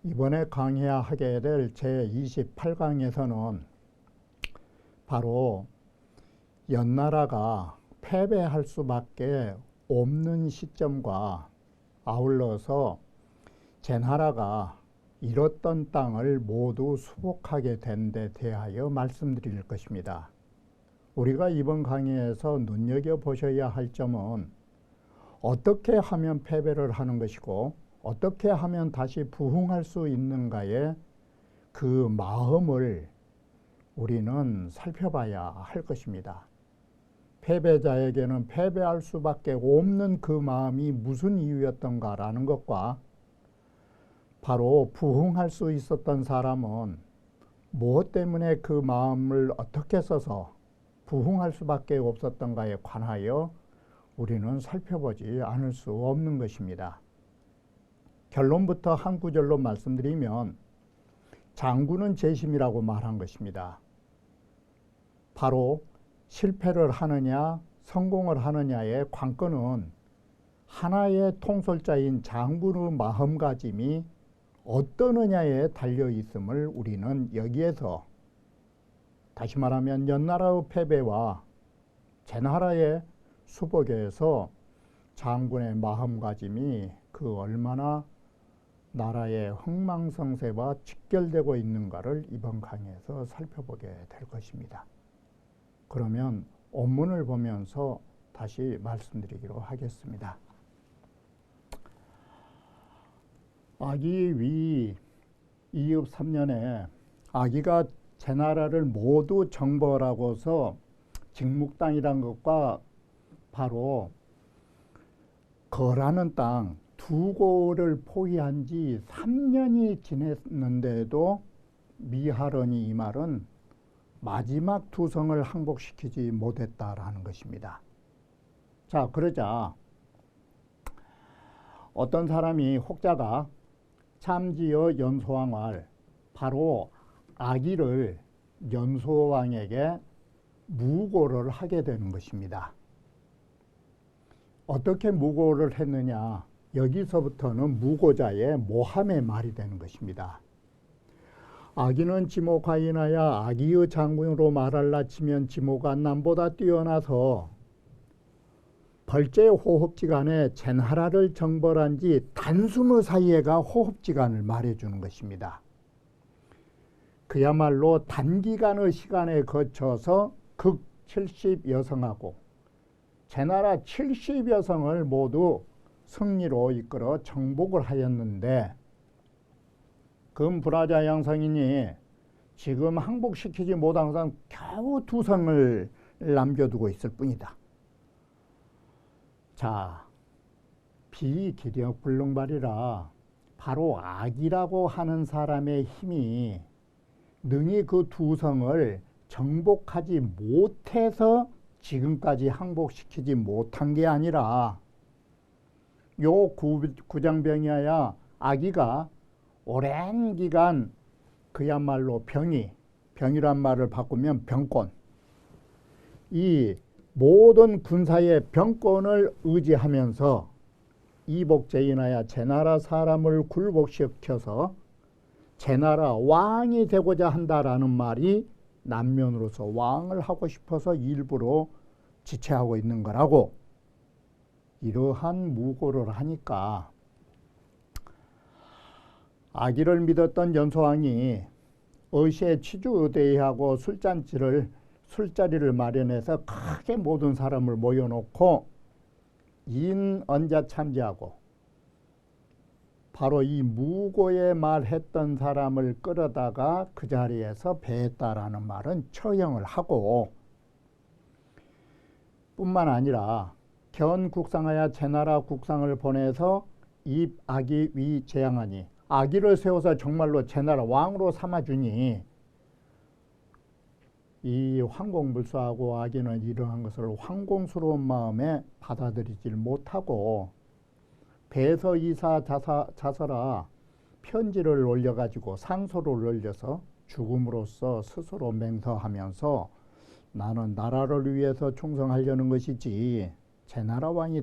이번에 강의하게 될 제28강에서는 바로 연나라가 패배할 수밖에 없는 시점과 아울러서 제나라가 잃었던 땅을 모두 수복하게 된 데 대하여 말씀드릴 것입니다. 우리가 이번 강의에서 눈여겨보셔야 할 점은 어떻게 하면 패배를 하는 것이고 어떻게 하면 다시 부흥할 수 있는가의 그 마음을 우리는 살펴봐야 할 것입니다. 패배자에게는 패배할 수밖에 없는 그 마음이 무슨 이유였던가라는 것과 바로 부흥할 수 있었던 사람은 무엇 때문에 그 마음을 어떻게 써서 부흥할 수밖에 없었던가에 관하여 우리는 살펴보지 않을 수 없는 것입니다. 결론부터 한 구절로 말씀드리면 장군은 재심이라고 말한 것입니다. 바로 실패를 하느냐 성공을 하느냐의 관건은 하나의 통솔자인 장군의 마음가짐이 어떠느냐에 달려 있음을 우리는 여기에서 다시 말하면 연나라의 패배와 제나라의 수복에서 장군의 마음가짐이 그 얼마나 나라의 흥망성쇠와 직결되고 있는가를 이번 강의에서 살펴보게 될 것입니다. 그러면 원문을 보면서 다시 말씀드리기로 하겠습니다. 아기 위 이읍 3년에 아기가 제나라를 모두 정벌하고서 직묵땅이란 것과 바로 거라는 땅 두 곳을 포기한 지 3년이 지냈는데도 미하러니 이 말은 마지막 두 성을 항복시키지 못했다라는 것입니다. 자, 그러자 어떤 사람이 혹자가 참지어 연소왕을 바로 아기를 연소왕에게 무고를 하게 되는 것입니다. 어떻게 무고를 했느냐? 여기서부터는 무고자의 모함의 말이 되는 것입니다. 아기는 지모가 인하여 아기의 장군으로 말할라 치면 지모가 남보다 뛰어나서 벌제 호흡지간에 제나라를 정벌한 지 단숨의 사이에가 호흡지간을 말해주는 것입니다. 그야말로 단기간의 시간에 거쳐서 극 70여성하고 제나라 70여성을 모두 승리로 이끌어 정복을 하였는데 금브라자 양성인이 지금 항복시키지 못한 상 겨우 두 성을 남겨두고 있을 뿐이다. 자, 비기력불능발이라 바로 악이라고 하는 사람의 힘이 능히 그 두 성을 정복하지 못해서 지금까지 항복시키지 못한 게 아니라 요 구장병이어야 아기가 오랜 기간 그야말로 병이란 말을 바꾸면 병권, 이 모든 군사의 병권을 의지하면서 이복제인하여 제나라 사람을 굴복시켜서 제나라 왕이 되고자 한다라는 말이 남면으로서 왕을 하고 싶어서 일부러 지체하고 있는 거라고. 이러한 무고를 하니까 아기를 믿었던 연소왕이 의시에 취주의대하고 술자리를 마련해서 크게 모든 사람을 모여놓고 인언자 참지하고 바로 이 무고에 말했던 사람을 끌어다가 그 자리에서 배했다라는 말은 처형을 하고 뿐만 아니라 견국상하여 제나라 국상을 보내서 입 아기 위 제양하니 아기를 세워서 정말로 제나라 왕으로 삼아주니 이 황공불사하고 아기는 이러한 것을 황공스러운 마음에 받아들이질 못하고 배서이사 자서라 편지를 올려가지고 상소를 올려서 죽음으로써 스스로 맹서하면서 나는 나라를 위해서 충성하려는 것이지 제나라 왕이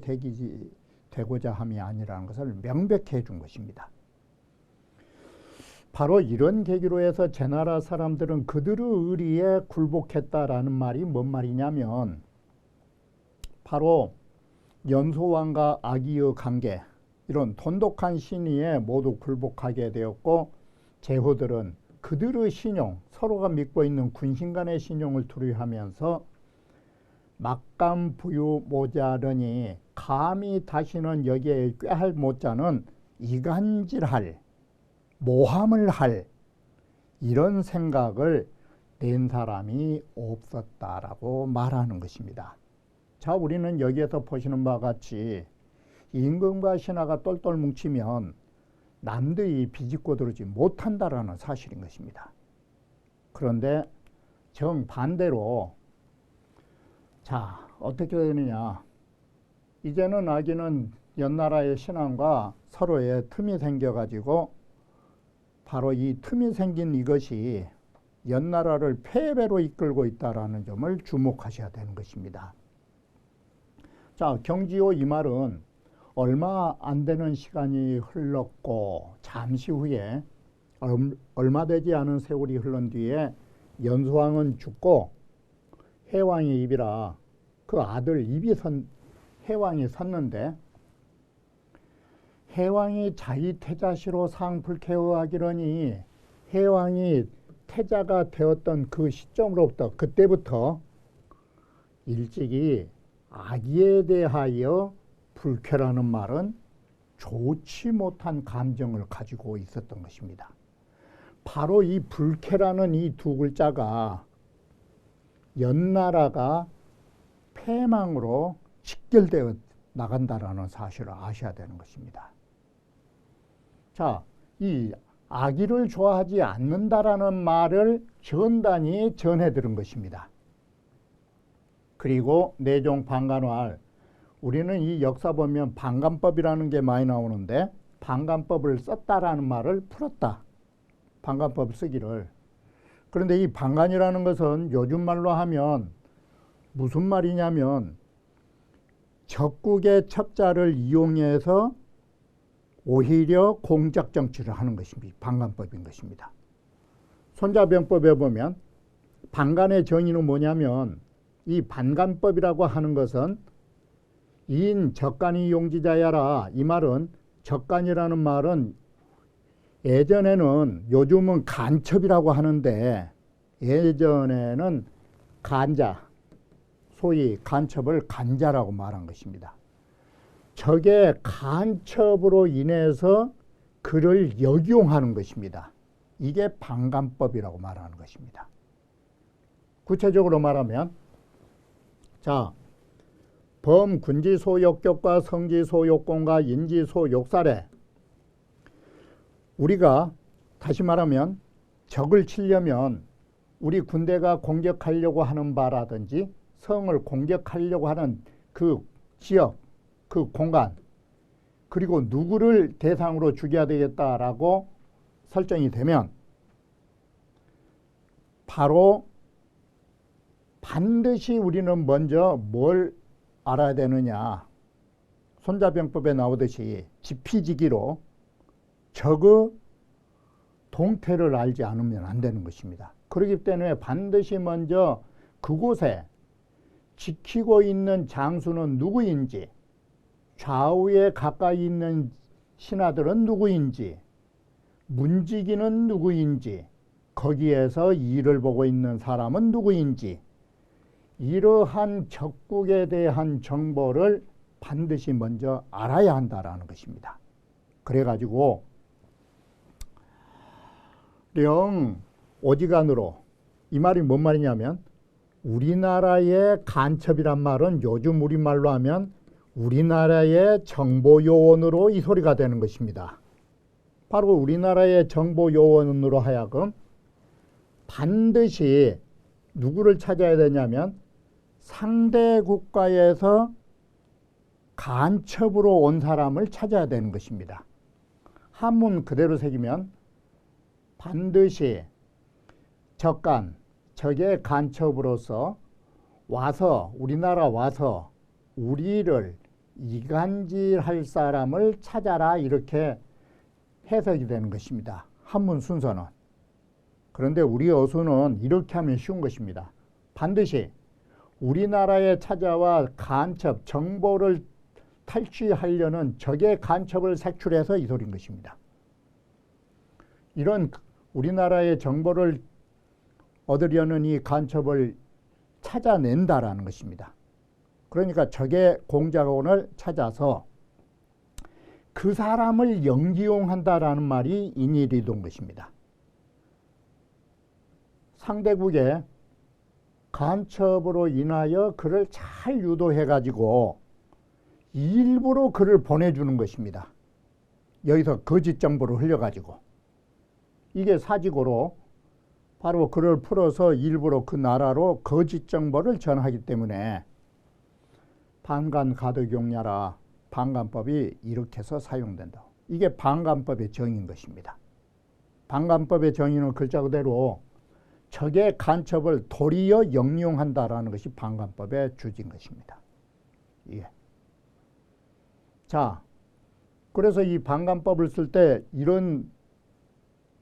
되고자 함이 아니라는 것을 명백히 해준 것입니다. 바로 이런 계기로 해서 제나라 사람들은 그들의 의리에 굴복했다라는 말이 뭔 말이냐면 바로 연소왕과 아기의 관계, 이런 돈독한 신의에 모두 굴복하게 되었고, 제후들은 그들의 신용, 서로가 믿고 있는 군신 간의 신용을 두려워하면서 막간부유 모자르니 감히 다시는 여기에 꾀할 못자는 이간질할, 모함을 할 이런 생각을 낸 사람이 없었다라고 말하는 것입니다. 자, 우리는 여기에서 보시는 바와 같이 임금과 신하가 똘똘 뭉치면 남들이 비집고 들지 못한다라는 사실인 것입니다. 그런데 정반대로 자, 어떻게 되느냐, 이제는 아기는 연나라의 신앙과 서로의 틈이 생겨가지고 바로 이 틈이 생긴 이것이 연나라를 패배로 이끌고 있다는 점을 주목하셔야 되는 것입니다. 자, 경지요 이 말은 얼마 안 되는 시간이 흘렀고 잠시 후에 얼마 되지 않은 세월이 흘른 뒤에 연소왕은 죽고 해왕의 입이라 그 아들 입이 해왕이 섰는데, 해왕이 자기 태자시로 상불쾌하기러니 해왕이 태자가 되었던 그 시점으로부터 그때부터 일찍이 아기에 대하여 불쾌라는 말은 좋지 못한 감정을 가지고 있었던 것입니다. 바로 이 불쾌라는 이 두 글자가 연나라가 패망으로 직결되어 나간다라는 사실을 아셔야 되는 것입니다. 자, 이 아기를 좋아하지 않는다라는 말을 전단이 전해 들은 것입니다. 그리고 내종 방간활, 우리는 이 역사 보면 방간법이라는 게 많이 나오는데 방간법을 썼다라는 말을 풀었다, 방간법 쓰기를. 그런데 이 방간이라는 것은 요즘 말로 하면 무슨 말이냐면 적국의 첩자를 이용해서 오히려 공작 정치를 하는 것입니다. 방간법인 것입니다. 손자병법에 보면 방간의 정의는 뭐냐면, 이 반간법이라고 하는 것은 인 적간이 용지자야라, 이 말은 적간이라는 말은 예전에는, 요즘은 간첩이라고 하는데 예전에는 간자, 소위 간첩을 간자라고 말한 것입니다. 적의 간첩으로 인해서 그를 역용하는 것입니다. 이게 방간법이라고 말하는 것입니다. 구체적으로 말하면, 자, 범군지소욕격과 성지소욕공과 인지소욕살에, 우리가 다시 말하면 적을 치려면 우리 군대가 공격하려고 하는 바라든지 성을 공격하려고 하는 그 지역, 그 공간, 그리고 누구를 대상으로 죽여야 되겠다라고 설정이 되면 바로 반드시 우리는 먼저 뭘 알아야 되느냐, 손자병법에 나오듯이 지피지기로 적의 동태를 알지 않으면 안 되는 것입니다. 그렇기 때문에 반드시 먼저 그곳에 지키고 있는 장수는 누구인지, 좌우에 가까이 있는 신하들은 누구인지, 문지기는 누구인지, 거기에서 일을 보고 있는 사람은 누구인지, 이러한 적국에 대한 정보를 반드시 먼저 알아야 한다라는 것입니다. 그래가지고 령 오지간으로, 이 말이 뭔 말이냐면, 우리나라의 간첩이란 말은 요즘 우리말로 하면 우리나라의 정보요원으로 이 소리가 되는 것입니다. 바로 우리나라의 정보요원으로 하여금 반드시 누구를 찾아야 되냐면 상대 국가에서 간첩으로 온 사람을 찾아야 되는 것입니다. 한문 그대로 새기면 반드시 적간, 적의 간첩으로서 와서, 우리나라 와서 우리를 이간질할 사람을 찾아라, 이렇게 해석이 되는 것입니다. 한문 순서는. 그런데 우리 어수는 이렇게 하면 쉬운 것입니다. 반드시 우리나라에 찾아와 간첩, 정보를 탈취하려는 적의 간첩을 색출해서 이 소리인 것입니다. 이런 우리나라의 정보를 얻으려는 이 간첩을 찾아낸다라는 것입니다. 그러니까 적의 공작원을 찾아서 그 사람을 영지용한다라는 말이 인일이동 것입니다. 상대국에 간첩으로 인하여 그를 잘 유도해가지고 일부러 그를 보내주는 것입니다. 여기서 거짓 정보를 흘려가지고. 이게 사직으로 바로 그를 풀어서 일부러 그 나라로 거짓 정보를 전하기 때문에 반간가덕용야라 반간법이 이렇게 해서 사용된다. 이게 반간법의 정의인 것입니다. 반간법의 정의는 글자 그대로 적의 간첩을 도리어 영용한다라는 것이 반간법의 주제인 것입니다. 예. 자, 그래서 이 반간법을 쓸 때 이런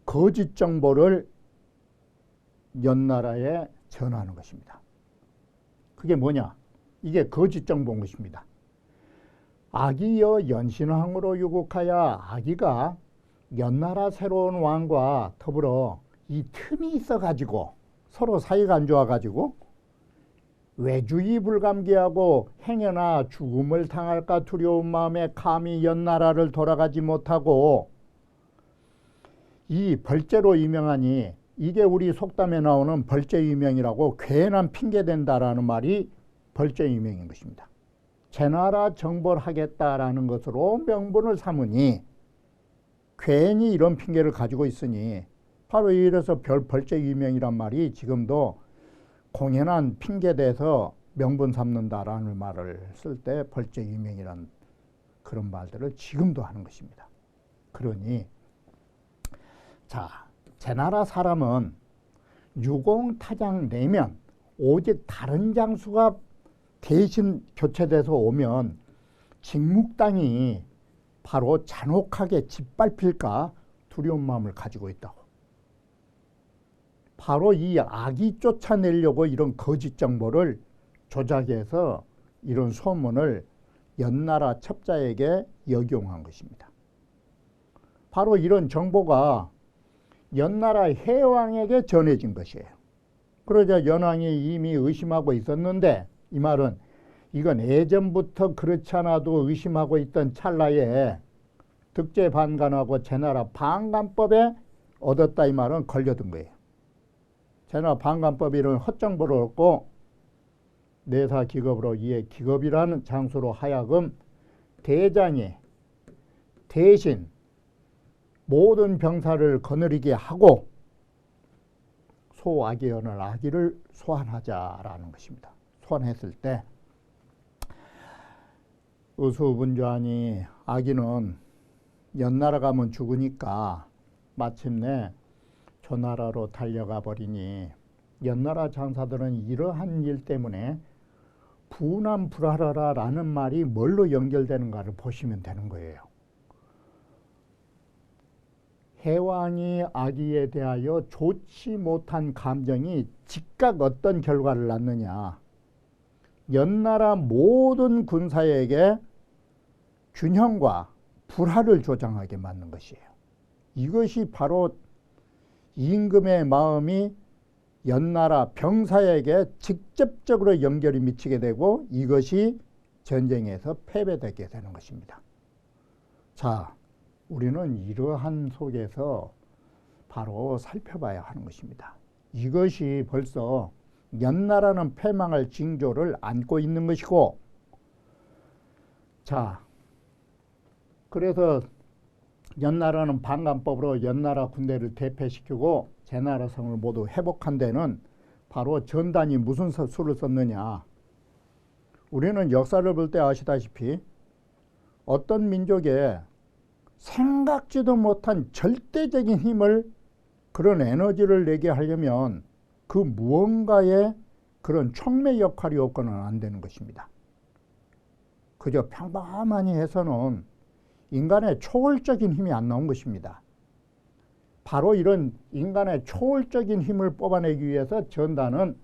거짓 정보를 연나라에 전하는 것입니다. 그게 뭐냐? 이게 거짓 정보인 것입니다. 아기여 연신왕으로 유국하여 아기가 연나라 새로운 왕과 더불어 이 틈이 있어가지고 서로 사이가 안 좋아가지고 외주의 불감기하고 행여나 죽음을 당할까 두려운 마음에 감히 연나라를 돌아가지 못하고 이 벌죄로 유명하니 이게 우리 속담에 나오는 벌죄 유명이라고 괜한 핑계댄다라는 말이 벌죄 유명인 것입니다. 제나라 정벌하겠다라는 것으로 명분을 삼으니 괜히 이런 핑계를 가지고 있으니 바로 이래서 벌죄 유명이란 말이 지금도 공연한 핑계대서 명분 삼는다라는 말을 쓸 때 벌죄 유명이란 그런 말들을 지금도 하는 것입니다. 그러니 자, 제나라 사람은 유공타장 내면 오직 다른 장수가 대신 교체돼서 오면 직묵당이 바로 잔혹하게 짓밟힐까 두려운 마음을 가지고 있다고. 바로 이 악이 쫓아내려고 이런 거짓 정보를 조작해서 이런 소문을 연나라 첩자에게 역용한 것입니다. 바로 이런 정보가 연나라 해왕에게 전해진 것이에요. 그러자 연왕이 이미 의심하고 있었는데 이 말은 이건 예전부터 그렇지 않아도 의심하고 있던 찰나에 득제반간하고 제나라 반간법에 얻었다 이 말은 걸려든 거예요. 제나라 반간법이 이런 헛정보를 얻고 내사기겁으로 이에 기겁이라는 장소로 하여금 대장이 대신 모든 병사를 거느리게 하고 소아기연을 아기를 소환하자라는 것입니다. 소환했을 때 의수분주하니 아기는 연나라 가면 죽으니까 마침내 조나라로 달려가 버리니 연나라 장사들은 이러한 일 때문에 분함불화라라는 말이 뭘로 연결되는가를 보시면 되는 거예요. 해왕이 아기에 대하여 좋지 못한 감정이 즉각 어떤 결과를 낳느냐. 연나라 모든 군사에게 균형과 불화를 조장하게 만든 것이에요. 이것이 바로 임금의 마음이 연나라 병사에게 직접적으로 연결이 미치게 되고 이것이 전쟁에서 패배되게 되는 것입니다. 자, 우리는 이러한 속에서 바로 살펴봐야 하는 것입니다. 이것이 벌써 연나라는 패망할 징조를 안고 있는 것이고, 자, 그래서 연나라는 반간법으로 연나라 군대를 대패시키고 제나라 성을 모두 회복한 데는 바로 전단이 무슨 수를 썼느냐. 우리는 역사를 볼 때 아시다시피 어떤 민족에 생각지도 못한 절대적인 힘을 그런 에너지를 내게 하려면 그 무언가의 그런 촉매 역할이 없고는 안 되는 것입니다. 그저 평범하니 해서는 인간의 초월적인 힘이 안 나온 것입니다. 바로 이런 인간의 초월적인 힘을 뽑아내기 위해서 전단은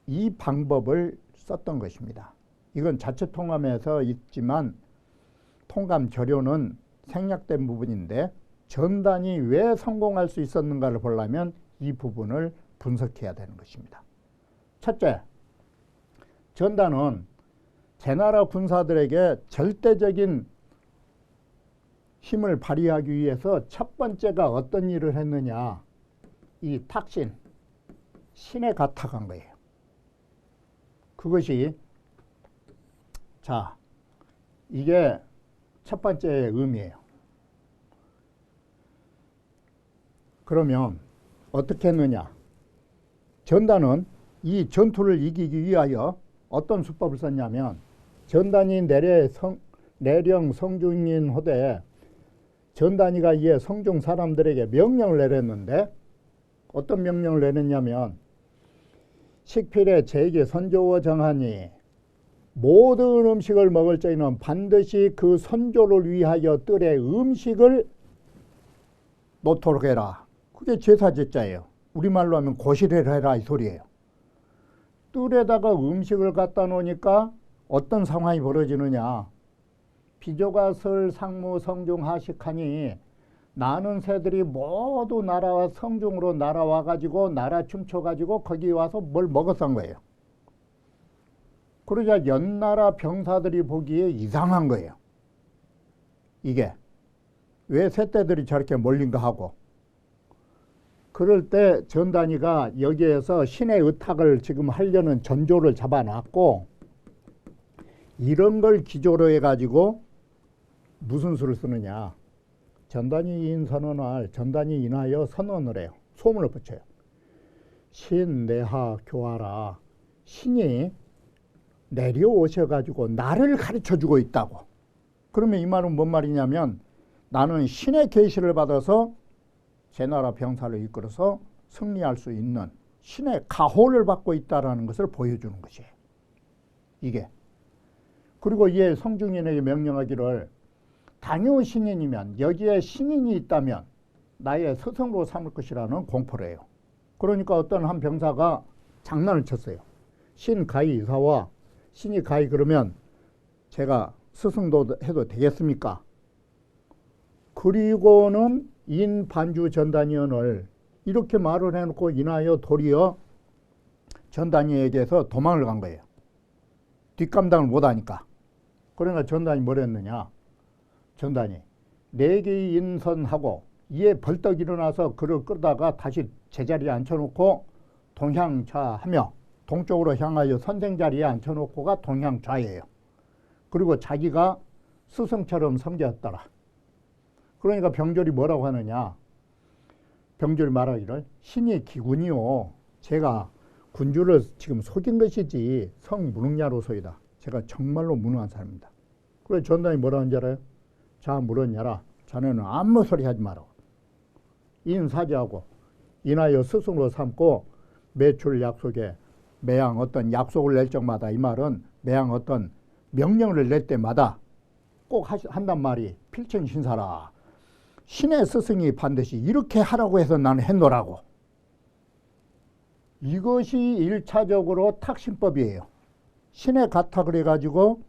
이 방법을 썼던 것입니다. 이건 자체 통감에서 있지만 통감 저료는 생략된 부분인데 전단이 왜 성공할 수 있었는가를 보려면 이 부분을 분석해야 되는 것입니다. 첫째, 전단은 제나라 군사들에게 절대적인 힘을 발휘하기 위해서 첫 번째가 어떤 일을 했느냐, 이 탁신, 신에 가탁한 거예요. 그것이, 자, 이게 첫 번째 의미예요. 그러면 어떻게 했느냐? 전단은 이 전투를 이기기 위하여 어떤 수법을 썼냐면, 전단이 내령 성중인 호대에 전단이가 이에 성중 사람들에게 명령을 내렸는데, 어떤 명령을 내렸냐면, 식필에 제게 선조어 정하니 모든 음식을 먹을 적에는 반드시 그 선조를 위하여 뜰에 음식을 놓도록 해라. 그게 제사제자예요. 우리말로 하면 고시를 해라 이 소리예요. 뜰에다가 음식을 갖다 놓으니까 어떤 상황이 벌어지느냐. 비조가 설 상무 성중 하식하니 나는 새들이 모두 날아와 성중으로 날아와 가지고 날아 춤춰 가지고 거기 와서 뭘 먹었던 거예요. 그러자 연나라 병사들이 보기에 이상한 거예요. 이게 왜 새떼들이 저렇게 몰린가 하고. 그럴 때 전단이가 여기에서 신의 의탁을 지금 하려는 전조를 잡아놨고, 이런 걸 기조로 해가지고 무슨 수를 쓰느냐. 전단이 인선언할, 전단이 인하여 선언을 해요. 소문을 붙여요. 신 내하 교하라. 신이 내려오셔가지고 나를 가르쳐주고 있다고. 그러면 이 말은 뭔 말이냐면, 나는 신의 계시를 받아서 제나라 병사를 이끌어서 승리할 수 있는 신의 가호를 받고 있다는 것을 보여주는 것이에요. 이게. 그리고 이에 성중인에게 명령하기를, 당요 신인이면, 여기에 신인이 있다면 나의 스승으로 삼을 것이라는 공포를 해요. 그러니까 어떤 한 병사가 장난을 쳤어요. 신 가히 이사와 신이 가히 그러면 제가 스승도 해도 되겠습니까? 그리고는 인 반주 전단위원을 이렇게 말을 해놓고 인하여 도리어 전단위에게서 도망을 간 거예요. 뒷감당을 못하니까. 그러니까 전단이 뭘 했느냐. 전단이 내기 인선하고 이에 벌떡 일어나서 그를 끌다가 다시 제자리에 앉혀놓고 동향좌하며, 동쪽으로 향하여 선생 자리에 앉혀놓고가 동향좌예요. 그리고 자기가 스승처럼 섬겼더라. 그러니까 병졸이 뭐라고 하느냐. 병졸이 말하기를, 신이 기군이요, 제가 군주를 지금 속인 것이지 성무능야로소이다. 제가 정말로 무능한 사람입니다. 그래서 전단이 뭐라 하는지 알아요? 자, 물었냐라. 자네는 아무 소리 하지 마라. 인사지하고 인하여 스승으로 삼고 매출 약속에 매양 어떤 약속을 낼 적마다, 이 말은 매양 어떤 명령을 낼 때마다 꼭 한단 말이 필천신사라. 신의 스승이 반드시 이렇게 하라고 해서 나는 했노라고. 이것이 1차적으로 탁신법이에요. 신의 가탁을 해가지고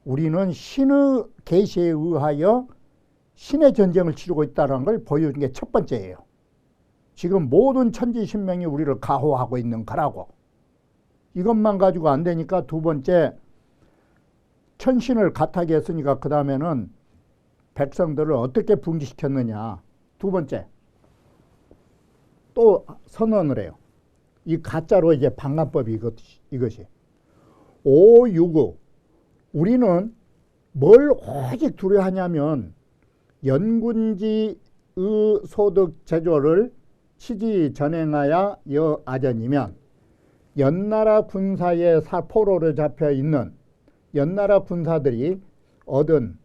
우리는 신의 계시에 의하여 신의 전쟁을 치르고 있다는 걸 보여준 게 첫 번째예요. 지금 모든 천지신명이 우리를 가호하고 있는 거라고. 이것만 가지고 안 되니까 두 번째, 천신을 가탁에 했으니까 그 다음에는 백성들을 어떻게 분기시켰느냐. 두 번째, 또 선언을 해요. 이 가짜로 이제 방간법이 이것이. 오유구. 우리는 뭘 오직 두려워하냐면, 연군지의 소득 제조를 치지 전행하여 여아전이면, 연나라 군사의 포로로 잡혀 있는 연나라 군사들이 얻은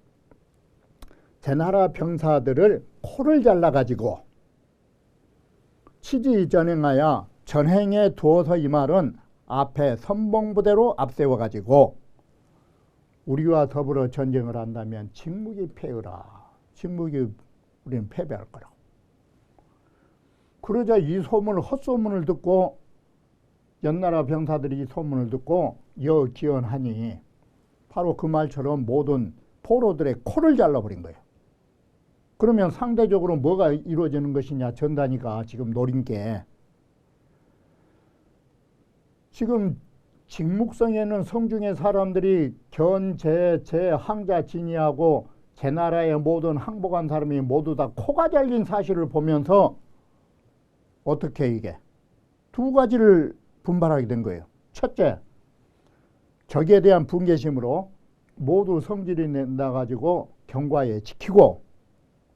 제나라 병사들을 코를 잘라가지고 치지 전행하여 전행에 두어서, 이 말은 앞에 선봉부대로 앞세워가지고 우리와 더불어 전쟁을 한다면 직무기 패하라. 직무기 우리는 패배할 거라고. 그러자 이 소문을 헛소문을 듣고 연나라 병사들이 이 소문을 듣고 여기언하니 바로 그 말처럼 모든 포로들의 코를 잘라버린 거예요. 그러면 상대적으로 뭐가 이루어지는 것이냐. 전단이가 지금 노린 게 지금 직묵성에는 성중의 사람들이 견, 제, 항자, 진이하고 제 나라의 모든 항복한 사람이 모두 다 코가 잘린 사실을 보면서 어떻게 이게 두 가지를 분발하게 된 거예요. 첫째, 적에 대한 분개심으로 모두 성질이 나가지고 경과에 지키고,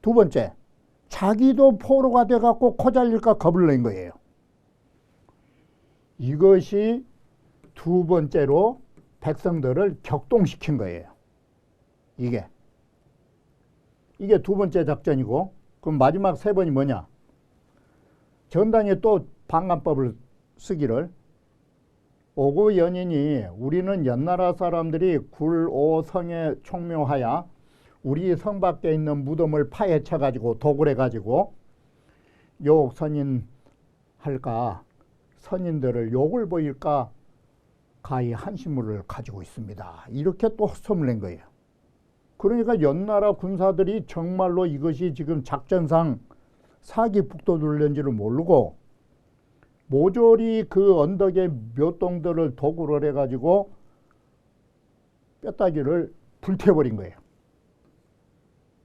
두 번째, 자기도 포로가 돼갖고 코 잘릴까 겁을 낸 거예요. 이것이 두 번째로 백성들을 격동시킨 거예요. 이게 두 번째 작전이고, 그럼 마지막 세 번이 뭐냐? 전단이 또 방간법을 쓰기를, 오구 연인이 우리는 연나라 사람들이 굴오성에 총묘하여 우리 성 밖에 있는 무덤을 파헤쳐 가지고 도굴해 가지고 욕 선인할까, 선인들을 욕을 보일까 가히 한심을 가지고 있습니다. 이렇게 또 헛소문을 낸 거예요. 그러니까 연나라 군사들이 정말로 이것이 지금 작전상 사기북도들는지를 모르고 모조리 그 언덕의 묘동들을 도굴을 해가지고 뼈다귀를 불태워버린 거예요.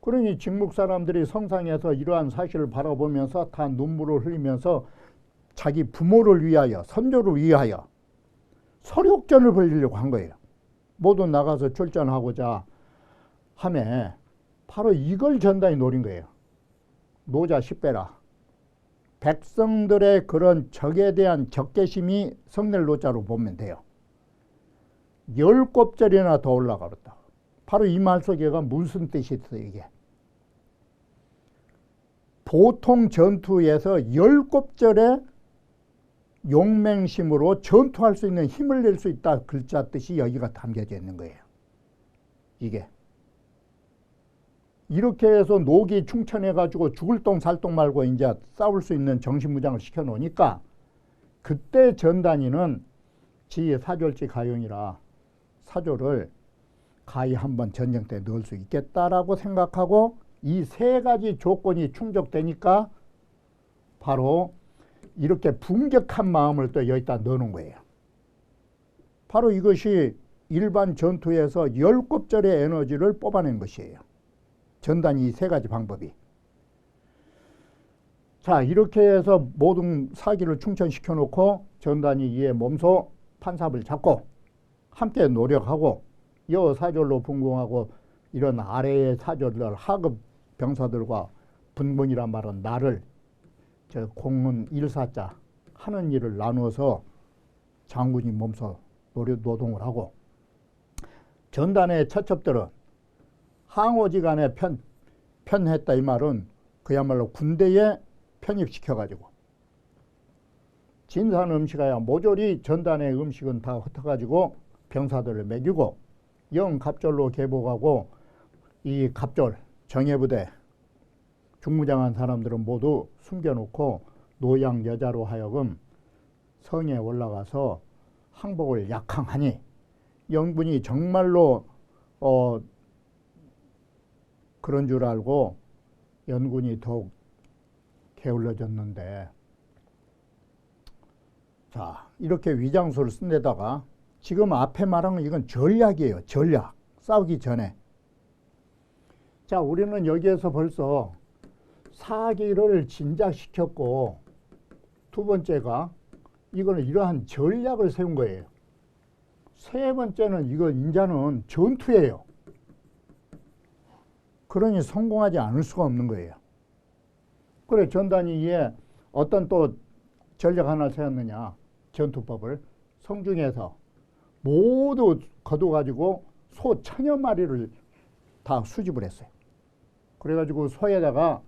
그러니 직묵 사람들이 성상에서 이러한 사실을 바라보면서 다 눈물을 흘리면서 자기 부모를 위하여, 선조를 위하여 서력전을 벌이려고 한 거예요. 모두 나가서 출전하고자 하며 바로 이걸 전단이 노린 거예요. 노자 10배라. 백성들의 그런 적에 대한 적개심이 성낼 노자로 보면 돼요. 10곱절이나 더 올라가버렸다. 바로 이 말 속에가 무슨 뜻이 있어요, 이게? 보통 전투에서 10곱절의 용맹심으로 전투할 수 있는 힘을 낼 수 있다. 글자 뜻이 여기가 담겨져 있는 거예요. 이게. 이렇게 해서 녹이 충천해가지고 죽을 똥 살 똥 말고 이제 싸울 수 있는 정신무장을 시켜놓으니까 그때 전단위는 지 사졸지 가용이라 사졸을 가히 한번 전쟁 때 넣을 수 있겠다라고 생각하고 이 세 가지 조건이 충족되니까 바로 이렇게 분격한 마음을 또 여기다 넣어놓은 거예요. 바로 이것이 일반 전투에서 10곱절의 에너지를 뽑아낸 것이에요. 전단이 이 세 가지 방법이. 자, 이렇게 해서 모든 사기를 충천시켜 놓고 전단이 이에 몸소 판삽을 잡고 함께 노력하고 여사졸로 분공하고 이런 아래의 사졸들 하급 병사들과 분문이란 말은 나를 저 공은 일사자 하는 일을 나누어서 장군이 몸소 노동을 하고 전단의 처첩들은 항오지간에 편했다. 이 말은 그야말로 군대에 편입시켜가지고 진산 음식하여 모조리 전단의 음식은 다 흩어가지고 병사들을 먹이고 영갑졸로 개복하고 이 갑졸 정예부대 중무장한 사람들은 모두 숨겨놓고 노양 여자로 하여금 성에 올라가서 항복을 약항하니 영군이 정말로 그런 줄 알고 연군이 더욱 게을러졌는데, 자, 이렇게 위장수를 쓴 데다가 지금 앞에 말한 건 이건 전략이에요. 전략. 싸우기 전에. 자, 우리는 여기에서 벌써 사기를 진작시켰고 두 번째가 이거는 이러한 전략을 세운 거예요. 세 번째는 이건 인자는 전투예요. 그러니 성공하지 않을 수가 없는 거예요. 그래, 전단이 이에 어떤 또 전략 하나 세웠느냐. 전투법을 성중에서 모두 거둬가지고 소 1000여 마리를 다 수집을 했어요. 그래가지고 소에다가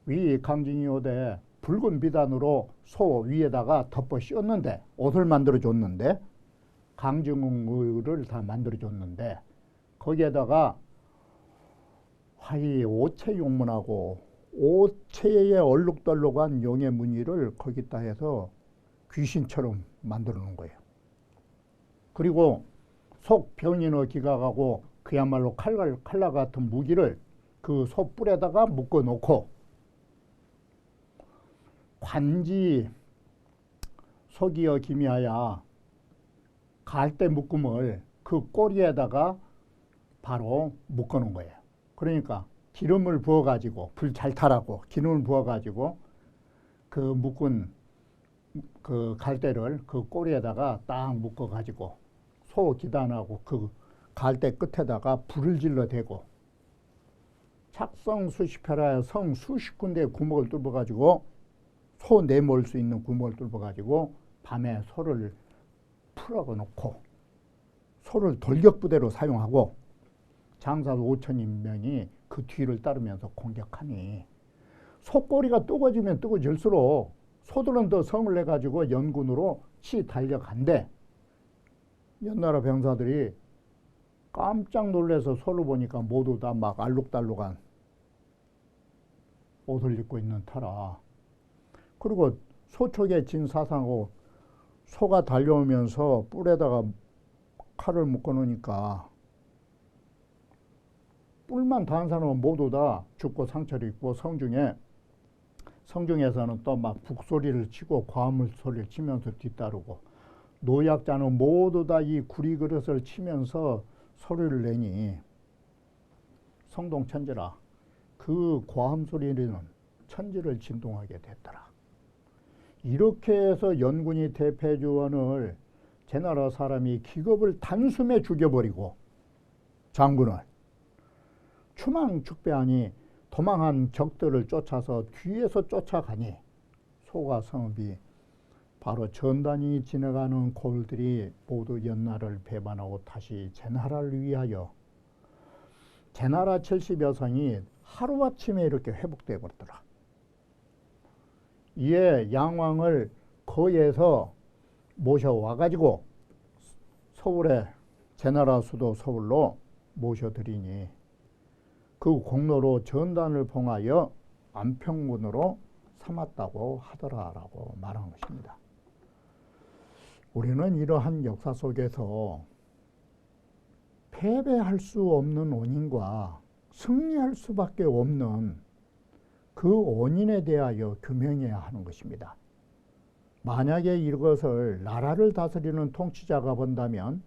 위 강진이 오되 붉은 비단으로 소 위에다가 덮어 씌웠는데, 옷을 만들어 줬는데, 강증의를 다 만들어 줬는데, 거기에다가 화이 오체 용문하고 오체에 얼룩덜룩한 용의 무늬를 거기다 해서 귀신처럼 만들어 놓은 거예요. 그리고 속 병이 넣어 기각하고 그야말로 칼날 같은 무기를 그 소 뿔에다가 묶어 놓고 관지 속이어 기미하야 갈대 묶음을 그 꼬리에다가 바로 묶어 놓은 거예요. 그러니까 기름을 부어 가지고 불 잘 타라고 기름을 부어 가지고 그 묶은 그 갈대를 그 꼬리에다가 딱 묶어 가지고 소 기단하고 그 갈대 끝에다가 불을 질러 대고 착성 수십회라에 성 수십 군데 구멍을 뚫어 가지고 소 내몰 수 있는 구멍을 뚫어 가지고 밤에 소를 풀어 놓고 소를 돌격부대로 사용하고 장사 5천여 명이 그 뒤를 따르면서 공격하니 소꼬리가 뜨거지면 뜨거질수록 소들은 더 성을 내가지고 연군으로 달려간대. 연나라 병사들이 깜짝 놀라서 소를 보니까 모두 다 막 알록달록한 옷을 입고 있는 터라. 그리고 소촉에 진 사상하고 소가 달려오면서 뿔에다가 칼을 묶어 놓으니까 뿔만 닿은 사람은 모두 다 죽고 상처를 입고 성중에서는 또 막 북소리를 치고 과물 소리를 치면서 뒤따르고 노약자는 모두 다 이 구리 그릇을 치면서 소리를 내니 성동천지라 그 과음 소리는 천지를 진동하게 됐더라. 이렇게 해서 연군이 대패주원을 제나라 사람이 기겁을 단숨에 죽여버리고 장군을 추망축배하니 도망한 적들을 쫓아서 뒤에서 쫓아가니 소가 성읍이 바로 전단이 지나가는 골들이 모두 연나라를 배반하고 다시 제나라를 위하여 제나라 70여 성이 하루아침에 이렇게 회복되어 버렸더라. 이에 양왕을 거에서 모셔와가지고 서울에 제나라 수도 서울로 모셔드리니 그 공로로 전단을 봉하여 안평군으로 삼았다고 하더라라고 말한 것입니다. 우리는 이러한 역사 속에서 패배할 수 없는 원인과 승리할 수밖에 없는 그 원인에 대하여 규명해야 하는 것입니다. 만약에 이것을 나라를 다스리는 통치자가 본다면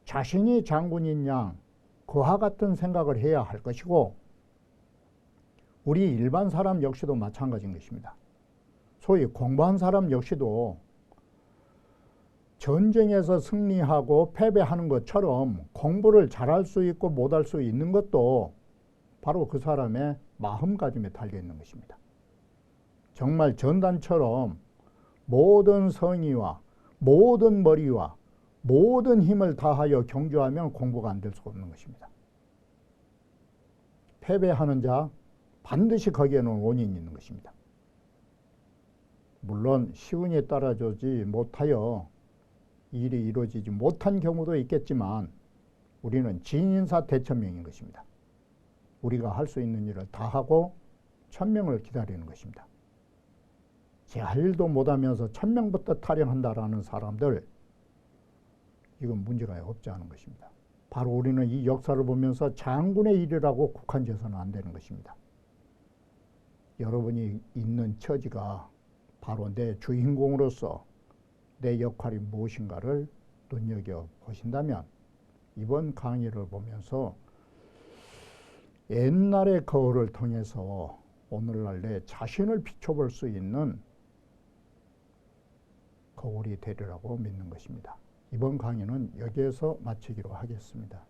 자신이 장군인 양 그와 같은 생각을 해야 할 것이고 우리 일반 사람 역시도 마찬가지인 것입니다. 소위 공부한 사람 역시도 전쟁에서 승리하고 패배하는 것처럼 공부를 잘할 수 있고 못할 수 있는 것도 바로 그 사람의 마음가짐에 달려 있는 것입니다. 정말 전단처럼 모든 성의와 모든 머리와 모든 힘을 다하여 경주하면 공부가 안 될 수가 없는 것입니다. 패배하는 자 반드시 거기에는 원인이 있는 것입니다. 물론 시운에 따라주지 못하여 일이 이루어지지 못한 경우도 있겠지만 우리는 진인사 대천명인 것입니다. 우리가 할 수 있는 일을 다 하고 천명을 기다리는 것입니다. 제 할 일도 못하면서 천명부터 타령한다라는 사람들 이건 문제가 없지 않은 것입니다. 바로 우리는 이 역사를 보면서 장군의 일이라고 국한지어서는 안 되는 것입니다. 여러분이 있는 처지가 바로 내 주인공으로서 내 역할이 무엇인가를 눈여겨보신다면 이번 강의를 보면서 옛날의 거울을 통해서 오늘날 내 자신을 비춰볼 수 있는 거울이 되리라고 믿는 것입니다. 이번 강의는 여기에서 마치기로 하겠습니다.